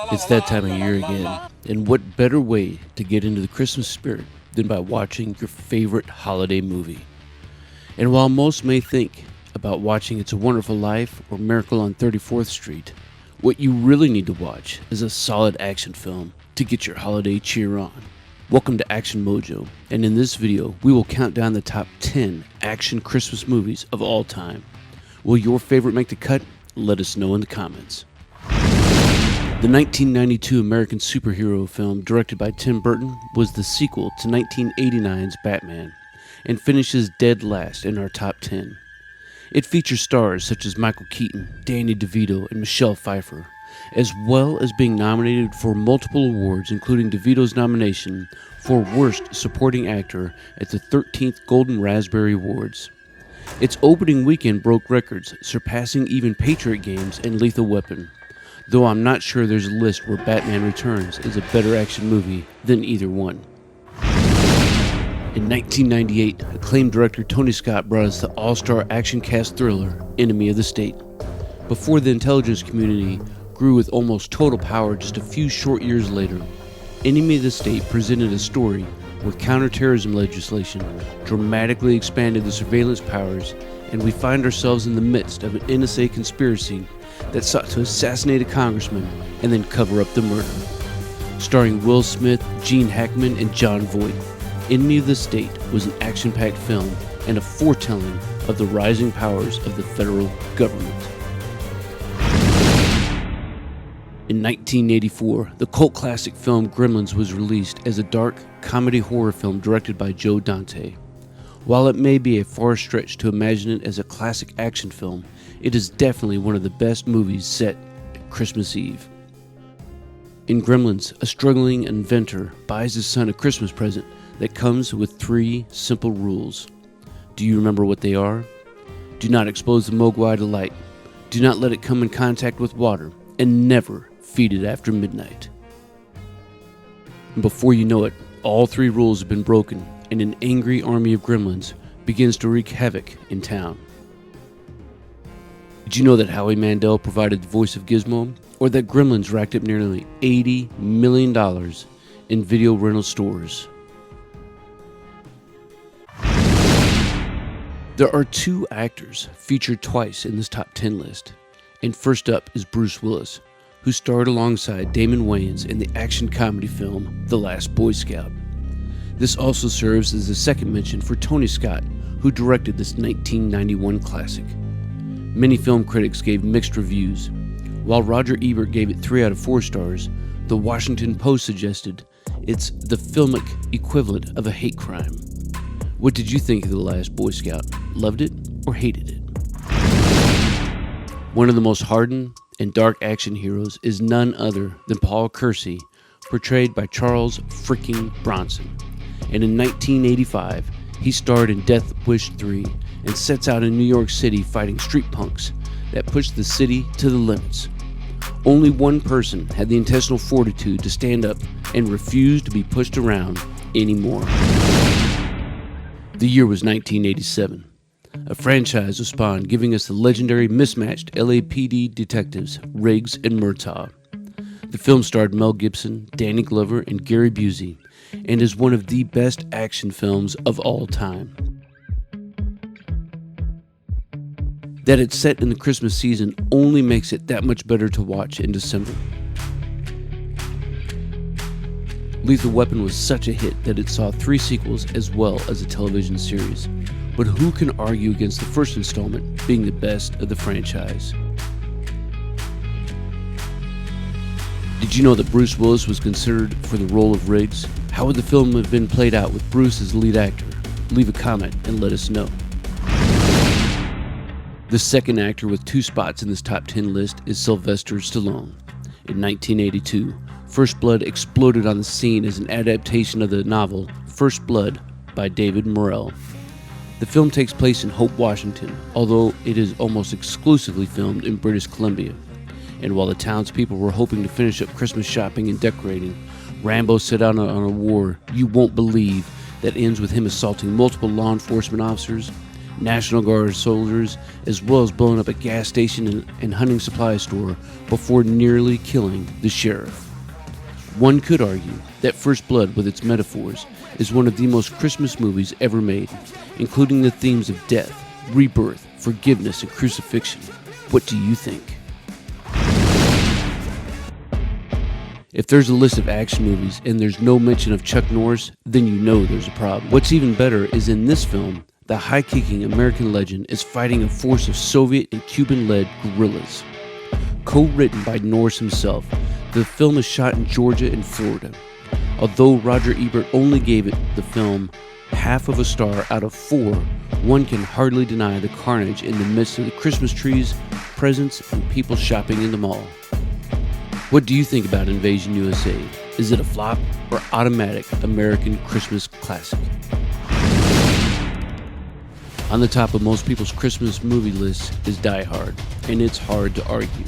It's that time of year again, and what better way to get into the Christmas spirit than by watching your favorite holiday movie? And while most may think about watching It's a Wonderful Life or Miracle on 34th Street, what you really need to watch is a solid action film to get your holiday cheer on. Welcome to Action Mojo, and in this video, we will count down the top 10 action Christmas movies of all time. Will your favorite make the cut? Let us know in the comments. The 1992 American superhero film directed by Tim Burton was the sequel to 1989's Batman and finishes dead last in our top 10. It features stars such as Michael Keaton, Danny DeVito, and Michelle Pfeiffer, as well as being nominated for multiple awards, including DeVito's nomination for Worst Supporting Actor at the 13th Golden Raspberry Awards. Its opening weekend broke records, surpassing even Patriot Games and Lethal Weapon, though I'm not sure there's a list where Batman Returns is a better action movie than either one. In 1998, acclaimed director Tony Scott brought us the all-star action cast thriller, Enemy of the State. Before the intelligence community grew with almost total power just a few short years later, Enemy of the State presented a story where counterterrorism legislation dramatically expanded the surveillance powers, and we find ourselves in the midst of an NSA conspiracy that sought to assassinate a congressman and then cover up the murder. Starring Will Smith, Gene Hackman, and Jon Voight, Enemy of the State was an action-packed film and a foretelling of the rising powers of the federal government. In 1984, the cult classic film Gremlins was released as a dark comedy horror film directed by Joe Dante. While it may be a far stretch to imagine it as a classic action film, it is definitely one of the best movies set at Christmas Eve. In Gremlins, a struggling inventor buys his son a Christmas present that comes with 3 simple rules. Do you remember what they are? Do not expose the Mogwai to light. Do not let it come in contact with water. And never feed it after midnight. And before you know it, all 3 rules have been broken, and an angry army of gremlins begins to wreak havoc in town. Did you know that Howie Mandel provided the voice of Gizmo? Or that Gremlins racked up nearly $80 million in video rental stores? There are 2 actors featured twice in this top 10 list. And first up is Bruce Willis, who starred alongside Damon Wayans in the action comedy film The Last Boy Scout. This also serves as a second mention for Tony Scott, who directed this 1991 classic. Many film critics gave mixed reviews. While Roger Ebert gave it 3 out of 4 stars, the Washington Post suggested it's the filmic equivalent of a hate crime. What did you think of The Last Boy Scout? Loved it or hated it? One of the most hardened and dark action heroes is none other than Paul Kersey, portrayed by Charles freaking Bronson. And in 1985, he starred in Death Wish 3 and sets out in New York City fighting street punks that push the city to the limits. Only one person had the intestinal fortitude to stand up and refuse to be pushed around anymore. The year was 1987. A franchise was spawned, giving us the legendary mismatched LAPD detectives Riggs and Murtaugh. The film starred Mel Gibson, Danny Glover, and Gary Busey, and is one of the best action films of all time. That it's set in the Christmas season only makes it that much better to watch in December. Lethal Weapon was such a hit that it saw 3 sequels as well as a television series. But who can argue against the first installment being the best of the franchise? Did you know that Bruce Willis was considered for the role of Riggs? How would the film have been played out with Bruce as the lead actor? Leave a comment and let us know. The second actor with 2 spots in this top 10 list is Sylvester Stallone. In 1982, First Blood exploded on the scene as an adaptation of the novel First Blood by David Morrell. The film takes place in Hope, Washington, although it is almost exclusively filmed in British Columbia. And while the townspeople were hoping to finish up Christmas shopping and decorating, Rambo set out on a war you won't believe that ends with him assaulting multiple law enforcement officers, National Guard soldiers, as well as blowing up a gas station and hunting supply store before nearly killing the sheriff. One could argue that First Blood, with its metaphors, is one of the most Christmas movies ever made, including the themes of death, rebirth, forgiveness, and crucifixion. What do you think? If there's a list of action movies and there's no mention of Chuck Norris, then you know there's a problem. What's even better is in this film, the high-kicking American legend is fighting a force of Soviet and Cuban-led guerrillas. Co-written by Norris himself, the film is shot in Georgia and Florida. Although Roger Ebert only gave the film half of a star out of 4, one can hardly deny the carnage in the midst of the Christmas trees, presents, and people shopping in the mall. What do you think about Invasion USA? Is it a flop or automatic American Christmas classic? On the top of most people's Christmas movie lists is Die Hard, and it's hard to argue.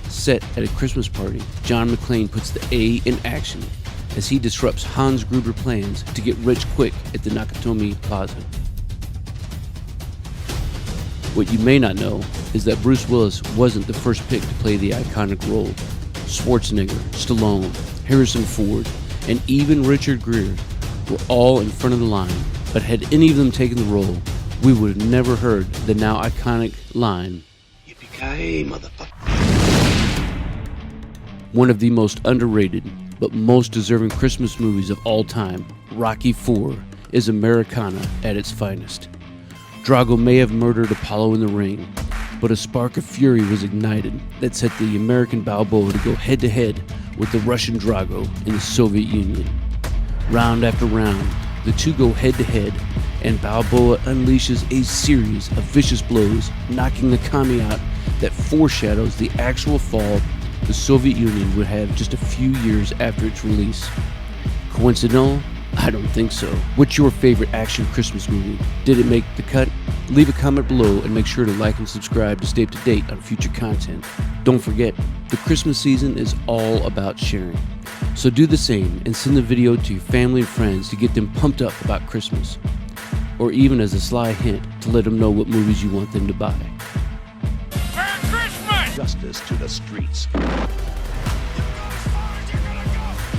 Set at a Christmas party, John McClane puts the A in action as he disrupts Hans Gruber plans to get rich quick at the Nakatomi Plaza. What you may not know is that Bruce Willis wasn't the first pick to play the iconic role. Schwarzenegger, Stallone, Harrison Ford, and even Richard Gere were all in front of the line, but had any of them taken the role, we would have never heard the now iconic line, "Yippee-ki-yay, motherfucker." One of the most underrated, but most deserving Christmas movies of all time, Rocky IV, is Americana at its finest. Drago may have murdered Apollo in the ring, but a spark of fury was ignited that set the American Balboa to go head-to-head with the Russian Drago in the Soviet Union. Round after round, the two go head-to-head, and Balboa unleashes a series of vicious blows, knocking the commie out that foreshadows the actual fall the Soviet Union would have just a few years after its release. Coincidental? I don't think so. What's your favorite action Christmas movie? Did it make the cut? Leave a comment below and make sure to like and subscribe to stay up to date on future content. Don't forget, the Christmas season is all about sharing. So do the same and send the video to your family and friends to get them pumped up about Christmas. Or even as a sly hint to let them know what movies you want them to buy. Merry Christmas! Justice to the streets.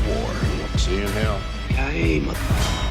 War. See you in hell. Hey, motherfucker.